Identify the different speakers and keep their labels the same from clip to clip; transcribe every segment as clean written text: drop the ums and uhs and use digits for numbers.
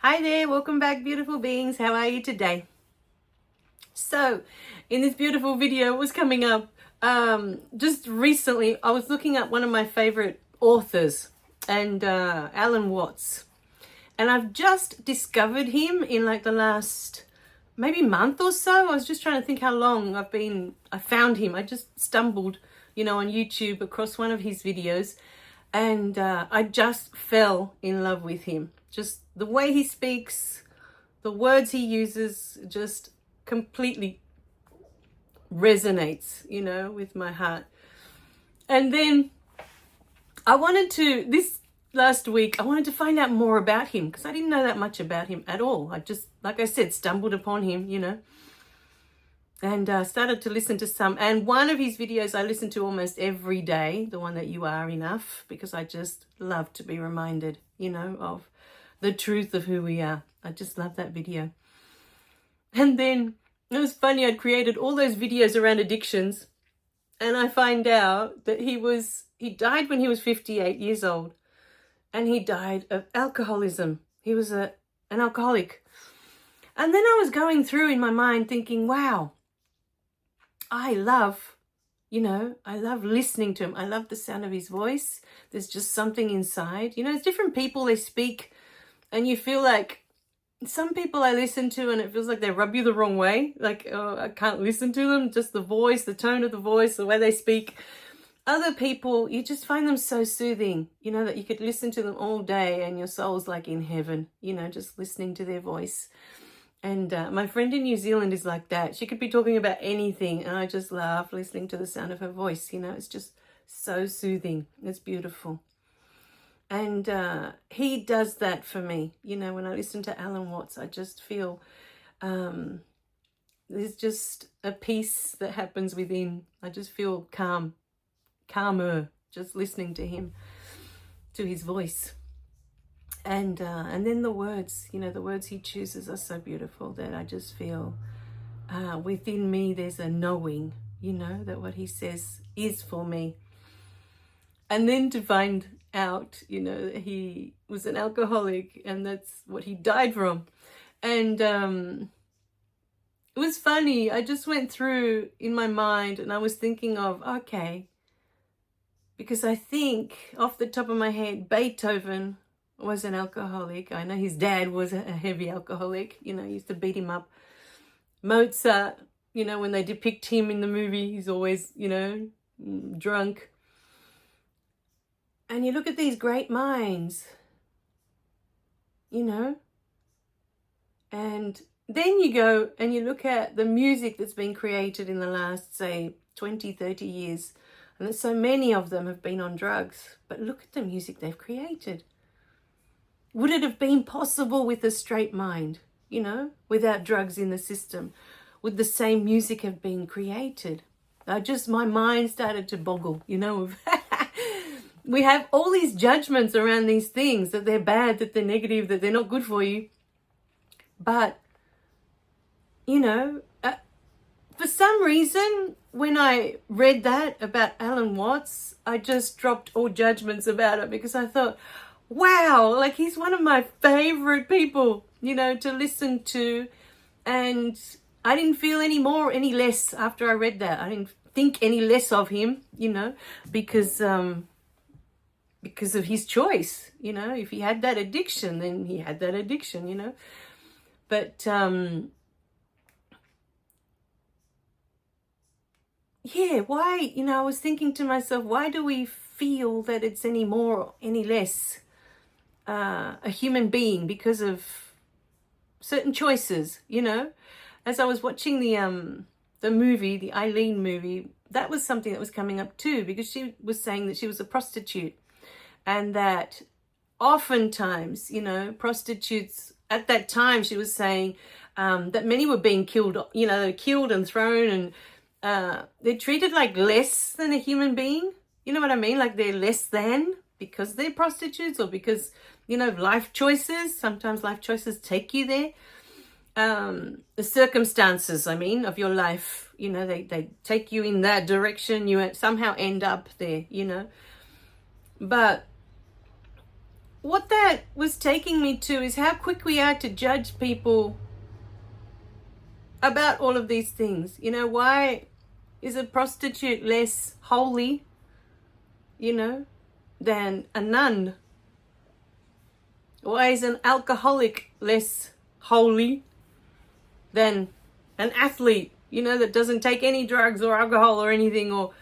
Speaker 1: Hi there, welcome back, beautiful beings. How are you today? So, in this beautiful video, it was coming up just recently. I was looking at one of my favorite authors, and Alan Watts, and I've just discovered him in like the last maybe month or so. I was just trying to think how long I found him. I just stumbled, on YouTube across one of his videos, and I just fell in love with him. Just the way he speaks, the words he uses, just completely resonates, with my heart. And then this last week, I wanted to find out more about him because I didn't know that much about him at all. I just, like I said, stumbled upon him, and started to listen to some. And one of his videos I listen to almost every day, the one that You Are Enough, because I just love to be reminded, of the truth of who we are. I just love that video. And then it was funny, I'd created all those videos around addictions, and I find out that he died when he was 58 years old, and he died of alcoholism. He was an alcoholic. And then I was going through in my mind thinking, wow, I love listening to him. I love the sound of his voice. There's just something inside. It's different people, they speak, and you feel like some people I listen to and it feels like they rub you the wrong way. Like, oh, I can't listen to them. Just the voice, the tone of the voice, the way they speak. Other people, you just find them so soothing, that you could listen to them all day and your soul's like in heaven, just listening to their voice. And my friend in New Zealand is like that. She could be talking about anything and I just love listening to the sound of her voice. It's just so soothing. It's beautiful. And he does that for me. When I listen to Alan Watts, I just feel there's just a peace that happens within. I just feel calmer, just listening to him, to his voice. And then the words, the words he chooses are so beautiful that I just feel within me there's a knowing, that what he says is for me. And then to find out, that he was an alcoholic and that's what he died from. And it was funny. I just went through in my mind and I was thinking of, okay, because I think off the top of my head, Beethoven was an alcoholic. I know his dad was a heavy alcoholic, he used to beat him up. Mozart, when they depict him in the movie, he's always, drunk. And you look at these great minds, and then you go and you look at the music that's been created in the last, say, 20, 30 years. And so many of them have been on drugs. But look at the music they've created. Would it have been possible with a straight mind, without drugs in the system? Would the same music have been created? My mind started to boggle, We have all these judgments around these things, that they're bad, that they're negative, that they're not good for you. But, for some reason, when I read that about Alan Watts, I just dropped all judgments about it because I thought, wow, like he's one of my favorite people, to listen to. And I didn't feel any less after I read that. I didn't think any less of him, because of his choice, if he had that addiction, then he had that addiction, But, yeah, why, I was thinking to myself, why do we feel that it's any less a human being because of certain choices, As I was watching the movie, the A.W.A.K.E.N movie, that was something that was coming up too, because she was saying that she was a prostitute. And that oftentimes, prostitutes at that time, she was saying that many were being killed, they were killed and thrown, and they're treated like less than a human being. You know what I mean? Like they're less than because they're prostitutes or because, life choices. Sometimes life choices take you there. The circumstances, of your life, they take you in that direction. You somehow end up there, But what that was taking me to is how quick we are to judge people about all of these things. You know, why is a prostitute less holy, you know, than a nun? Why is an alcoholic less holy than an athlete, you know, that doesn't take any drugs or alcohol or anything? Or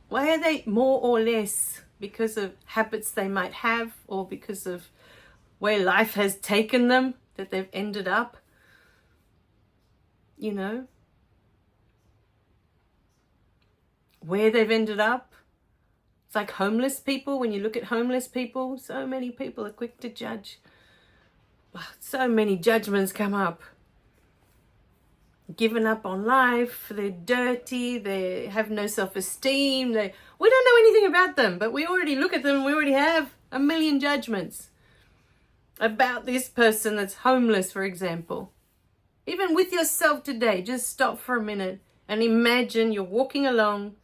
Speaker 1: why are they more or less because of habits they might have, or because of where life has taken them, that they've ended up, you know, where they've ended up? It's like homeless people. When you look at homeless people, so many people are quick to judge. So many judgments come up. Given up on life, they're dirty, they have no self-esteem, we don't know anything about them, but we already look at them and we already have a million judgments about this person that's homeless, for example. Even with yourself today, just stop for a minute and imagine you're walking along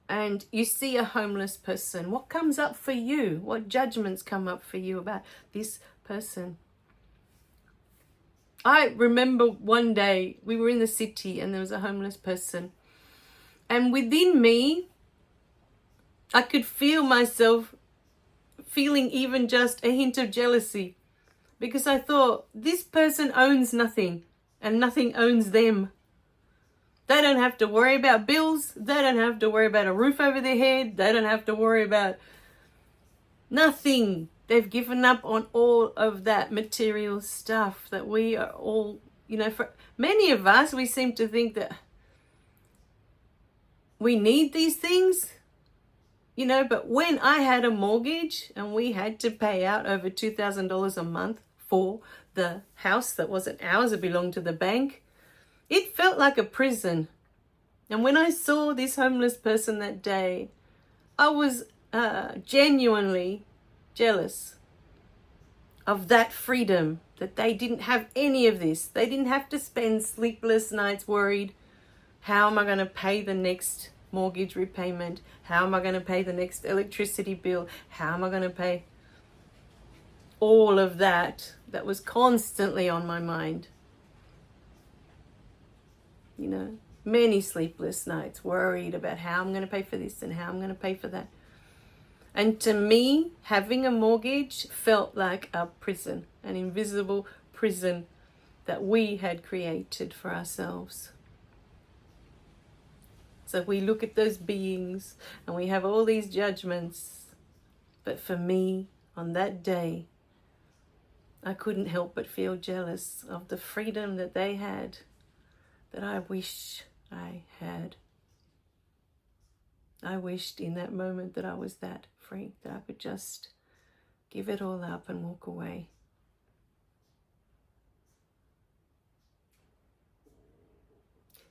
Speaker 1: and you see a homeless person. What comes up for you? What judgments come up for you about this person? I remember one day we were in the city and there was a homeless person. And within me, I could feel myself feeling even just a hint of jealousy. Because I thought, this person owns nothing and nothing owns them. They don't have to worry about bills. They don't have to worry about a roof over their head. They don't have to worry about nothing. They've given up on all of that material stuff that we are all, you know, for many of us, we seem to think that we need these things, you know, but when I had a mortgage and we had to pay out over $2,000 a month for the house that wasn't ours, it belonged to the bank, it felt like a prison. And when I saw this homeless person that day, I was genuinely jealous of that freedom, that they didn't have any of this. They didn't have to spend sleepless nights worried, how am I going to pay the next mortgage repayment? How am I going to pay the next electricity bill? How am I going to pay all of that was constantly on my mind? You know, many sleepless nights worried about how I'm going to pay for this and how I'm going to pay for that. And to me, having a mortgage felt like a prison, an invisible prison that we had created for ourselves. So we look at those beings and we have all these judgments. But for me, on that day, I couldn't help but feel jealous of the freedom that they had, that I wish I had. I wished in that moment that I was that free, that I could just give it all up and walk away.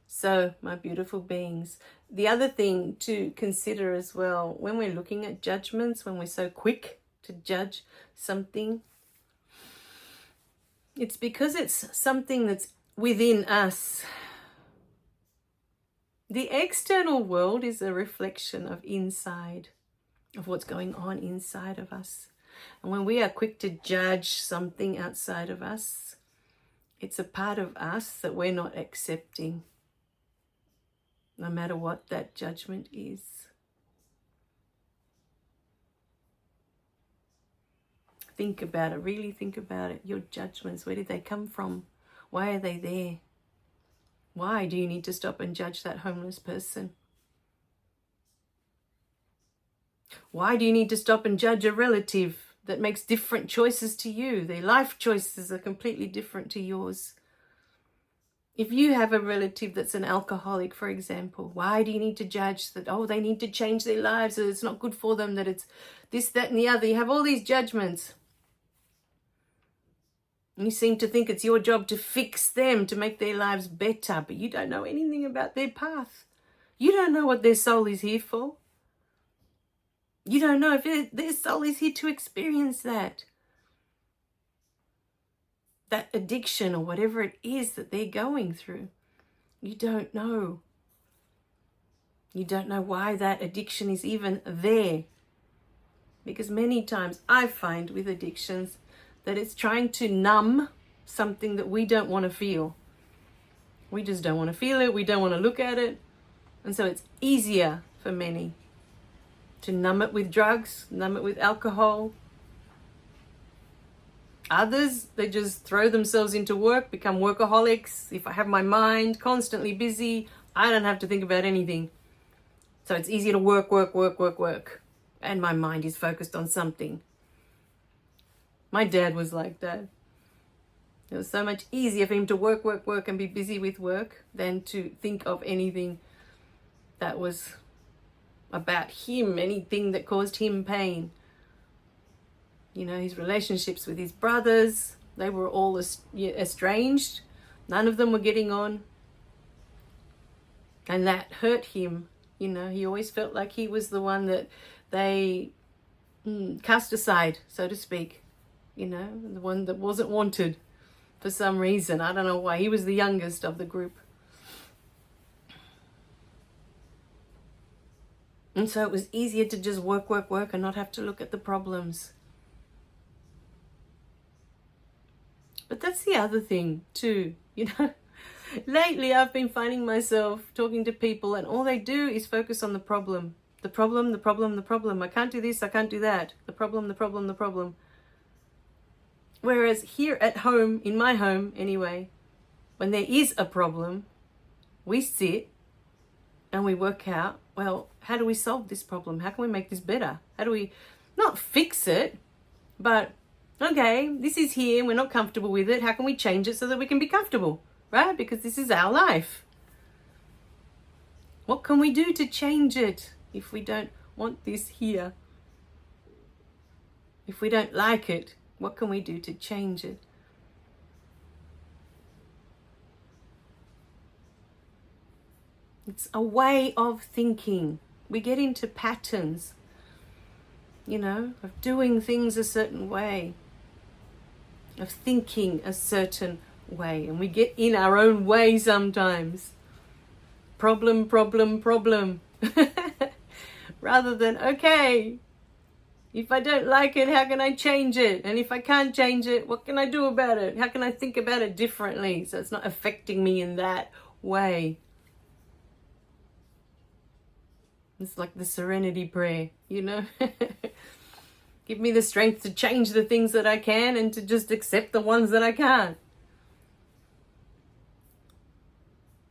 Speaker 1: So, my beautiful beings, the other thing to consider as well, when we're looking at judgments, when we're so quick to judge something, it's because it's something that's within us. The external world is a reflection of inside, of what's going on inside of us. And when we are quick to judge something outside of us, it's a part of us that we're not accepting, no matter what that judgment is. Think about it, really think about it. Your judgments, where did they come from? Why are they there? Why do you need to stop and judge that homeless person? Why do you need to stop and judge a relative that makes different choices to you? Their life choices are completely different to yours. If you have a relative that's an alcoholic, for example, why do you need to judge that, oh, they need to change their lives, that it's not good for them, that it's this, that, and the other? You have all these judgments. And you seem to think it's your job to fix them, to make their lives better, but you don't know anything about their path. You don't know what their soul is here for. You don't know if their soul is here to experience that addiction or whatever it is that they're going through. You don't know. You don't know why that addiction is even there. Because many times I find with addictions that it's trying to numb something that we don't want to feel. We just don't want to feel it. We don't want to look at it. And so it's easier for many to numb it with drugs, numb it with alcohol. Others, they just throw themselves into work, become workaholics. If I have my mind constantly busy, I don't have to think about anything. So it's easier to work. And my mind is focused on something. My dad was like that. It was so much easier for him to work and be busy with work than to think of anything that was about him, anything that caused him pain. You know, his relationships with his brothers, they were all estranged. None of them were getting on. And that hurt him. You know, he always felt like he was the one that they cast aside, so to speak. You know, the one that wasn't wanted for some reason. I don't know why. He was the youngest of the group. And so it was easier to just work and not have to look at the problems. But that's the other thing too, you know. Lately I've been finding myself talking to people and all they do is focus on the problem. The problem. I can't do this, I can't do that. The problem. Whereas here at home, in my home anyway, when there is a problem, we sit and we work out, well, how do we solve this problem? How can we make this better? How do we not fix it, but okay, this is here, we're not comfortable with it. How can we change it so that we can be comfortable, right? Because this is our life. What can we do to change it if we don't want this here? If we don't like it, what can we do to change it? It's a way of thinking. We get into patterns, you know, of doing things a certain way, of thinking a certain way, and we get in our own way sometimes. Problem. Rather than, okay, if I don't like it, how can I change it? And if I can't change it, what can I do about it? How can I think about it differently so it's not affecting me in that way? It's like the serenity prayer, you know. Give me the strength to change the things that I can and to just accept the ones that I can't.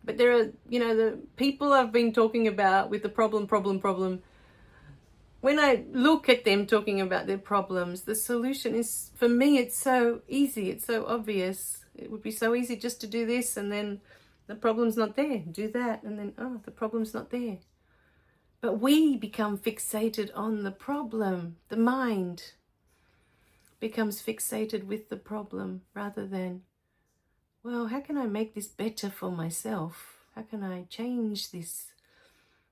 Speaker 1: But there are, you know, the people I've been talking about with the problem. When I look at them talking about their problems, the solution is, for me, it's so easy. It's so obvious. It would be so easy just to do this and then the problem's not there. Do that and then, oh, the problem's not there. But we become fixated on the problem. The mind becomes fixated with the problem rather than, well, how can I make this better for myself? How can I change this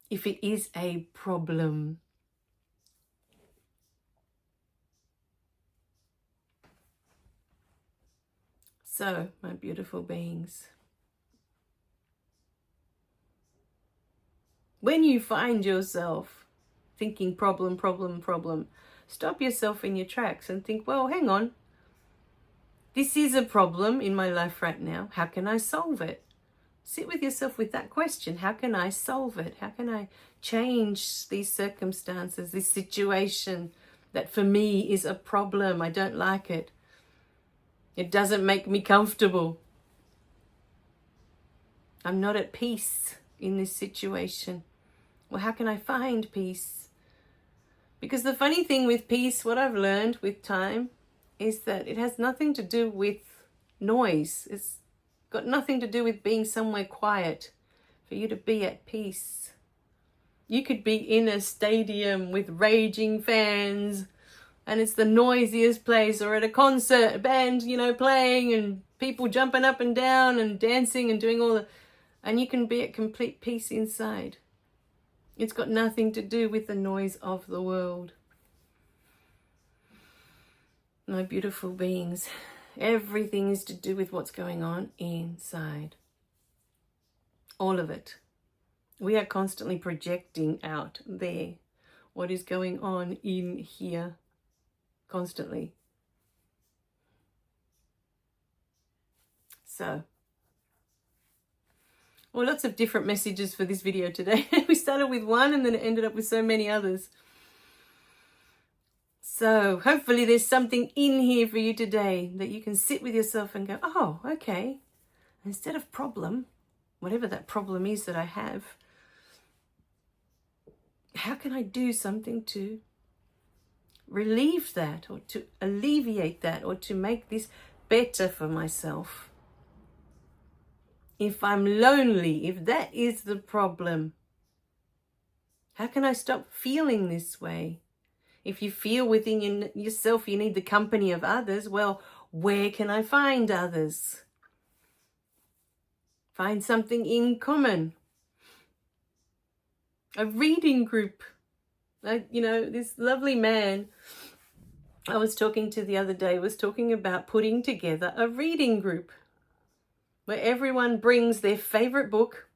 Speaker 1: if it is a problem? So, my beautiful beings, when you find yourself thinking problem, stop yourself in your tracks and think, well, hang on. This is a problem in my life right now. How can I solve it? Sit with yourself with that question. How can I solve it? How can I change these circumstances, this situation that for me is a problem? I don't like it. It doesn't make me comfortable. I'm not at peace in this situation. Well, how can I find peace? Because the funny thing with peace, what I've learned with time, is that it has nothing to do with noise. It's got nothing to do with being somewhere quiet for you to be at peace. You could be in a stadium with raging fans and it's the noisiest place, or at a concert, a band, you know, playing and people jumping up and down and dancing and doing all the... And you can be at complete peace inside. It's got nothing to do with the noise of the world. My beautiful beings, everything is to do with what's going on inside. All of it. We are constantly projecting out there. what is going on in here constantly. So, well, lots of different messages for this video today. We started with one and then it ended up with so many others. So hopefully there's something in here for you today that you can sit with yourself and go, oh, okay. Instead of problem, whatever that problem is that I have, how can I do something to relieve that, or to alleviate that, or to make this better for myself? If I'm lonely, if that is the problem, how can I stop feeling this way? If you feel within yourself you need the company of others, well, where can I find others? Find something in common. A reading group. This lovely man I was talking to the other day was talking about putting together a reading group where everyone brings their favorite book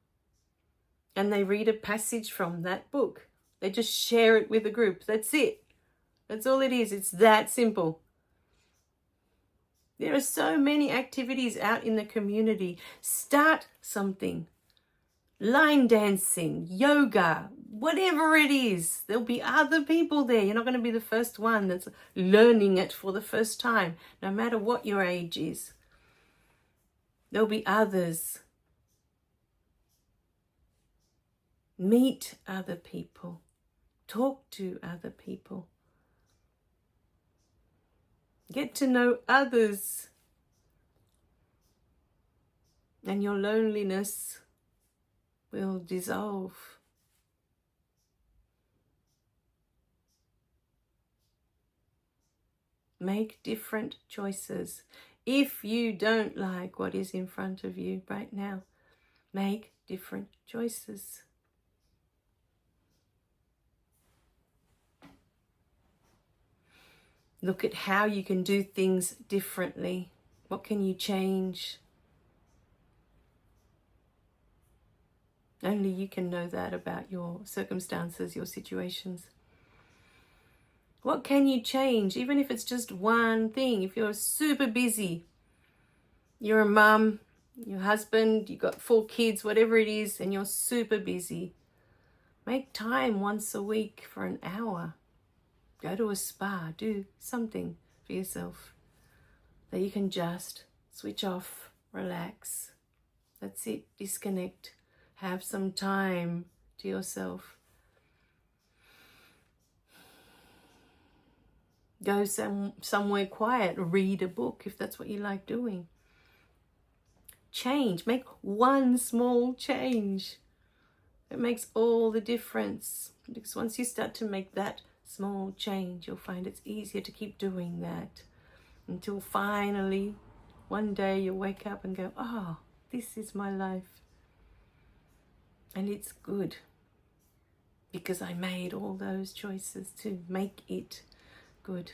Speaker 1: and they read a passage from that book. They just share it with the group. That's it. That's all it is. It's that simple. There are so many activities out in the community. Start something. Line dancing, yoga, whatever it is. There'll be other people there. You're not going to be the first one that's learning it for the first time, no matter what your age is. There'll be others. Meet other people. Talk to other people. Get to know others, and your loneliness will dissolve. Make different choices. If you don't like what is in front of you right now, make different choices. Look at how you can do things differently. What can you change? Only you can know that about your circumstances, your situations. What can you change? Even if it's just one thing. If you're super busy, you're a mum, your husband, you've got 4 kids, whatever it is, and you're super busy. Make time once a week for an hour. Go to a spa, do something for yourself that you can just switch off, relax. That's it, disconnect. Have some time to yourself. Go somewhere quiet, read a book if that's what you like doing. Change, make one small change. It makes all the difference. Because once you start to make that small change, you'll find it's easier to keep doing that until finally one day you wake up and go, oh, this is my life. And it's good because I made all those choices to make it good.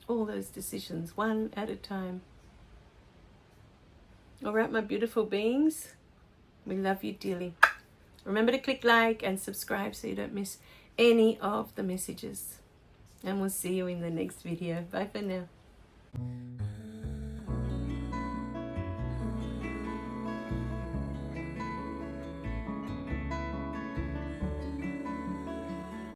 Speaker 1: All those decisions, one at a time. All right, my beautiful beings, we love you dearly. Remember to click like and subscribe so you don't miss any of the messages. And we'll see you in the next video. Bye for now.